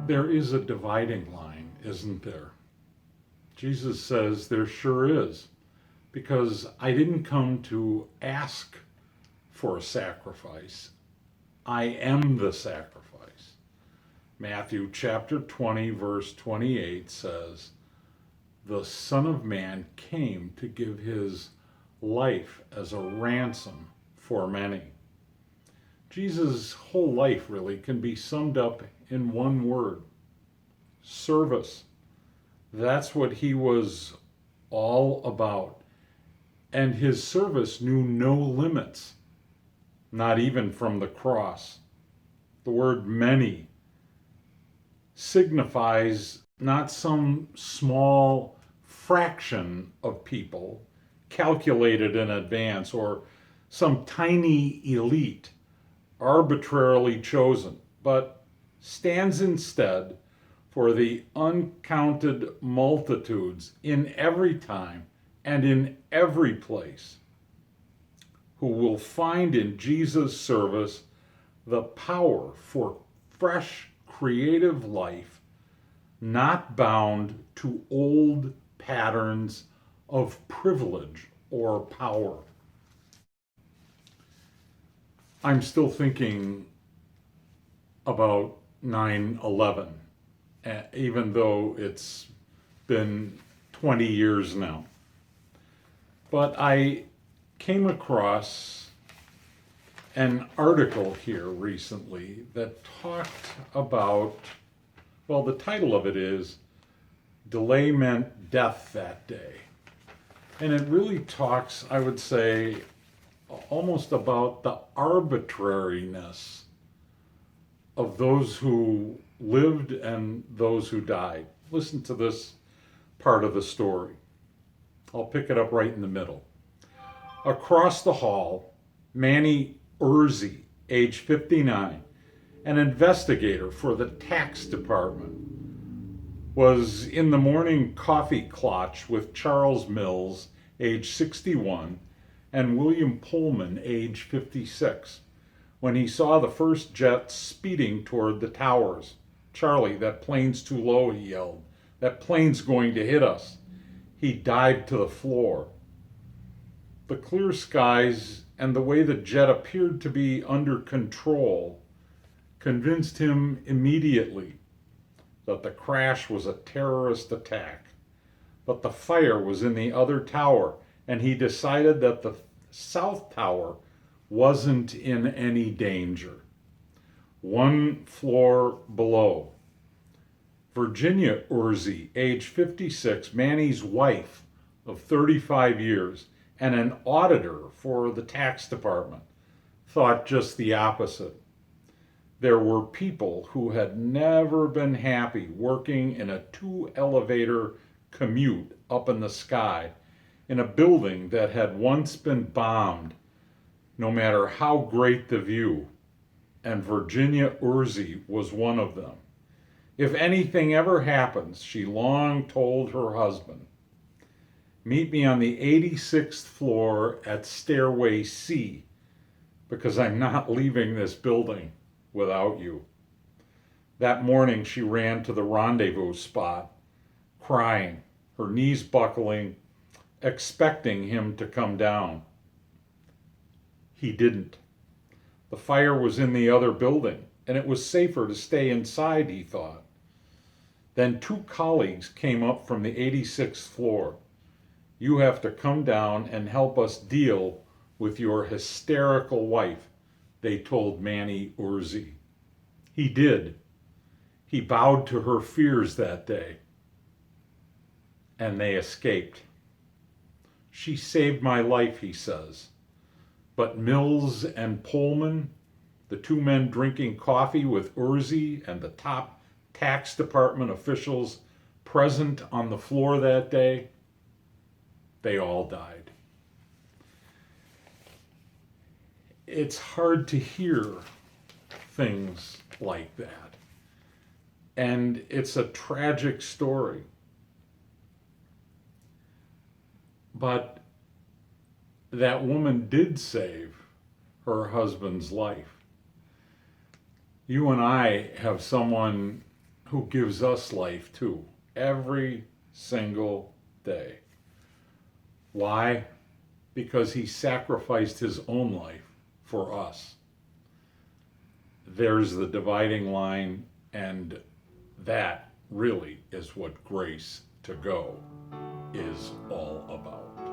There is a dividing line, isn't there? Jesus says there sure is, because I didn't come to ask for a sacrifice. I am the sacrifice. Matthew chapter 20, verse 28 says, the Son of Man came to give his life as a ransom for many. Jesus' whole life really can be summed up in one word: service. That's what he was all about. And his service knew no limits, not even from the cross. The word many signifies not some small fraction of people calculated in advance or some tiny elite arbitrarily chosen, but stands instead for the uncounted multitudes in every time and in every place who will find in Jesus' service the power for fresh, creative life, not bound to old patterns of privilege or power. I'm still thinking about 9/11, even though it's been 20 years now. But I came across an article here recently that talked about, well, the title of it is Delay Meant Death That Day. And it really talks, I would say, almost about the arbitrariness of those who lived and those who died. Listen to this part of the story. I'll pick it up right in the middle. Across the hall, Manny Urzi, age 59, an investigator for the tax department, was in the morning coffee clutch with Charles Mills, age 61, and William Pullman, age 56, when he saw the first jet speeding toward the towers. "Charlie, that plane's too low," he yelled. "That plane's going to hit us." He dived to the floor. The clear skies and the way the jet appeared to be under control convinced him immediately that the crash was a terrorist attack. But the fire was in the other tower, and he decided that the South Tower wasn't in any danger. One floor below, Virginia Urzi, age 56, Manny's wife of 35 years, and an auditor for the tax department, thought just the opposite. There were people who had never been happy working in a 2-elevator commute up in the sky in a building that had once been bombed, no matter how great the view, and Virginia Urzi was one of them. If anything ever happens, she long told her husband, meet me on the 86th floor at stairway C, because I'm not leaving this building without you. That morning she ran to the rendezvous spot, crying, her knees buckling, expecting him to come down. He didn't. The fire was in the other building, and it was safer to stay inside, he thought. Then 2 colleagues came up from the 86th floor. You have to come down and help us deal with your hysterical wife, they told Manny Urzi. He did. He bowed to her fears that day, and they escaped. She saved my life, he says. But Mills and Pullman, the 2 men drinking coffee with Urzi and the top tax department officials present on the floor that day, they all died. It's hard to hear things like that. And it's a tragic story. But that woman did save her husband's life. You and I have someone who gives us life too, every single day. Why? Because he sacrificed his own life for us. There's the dividing line, and that really is what grace to go is all about.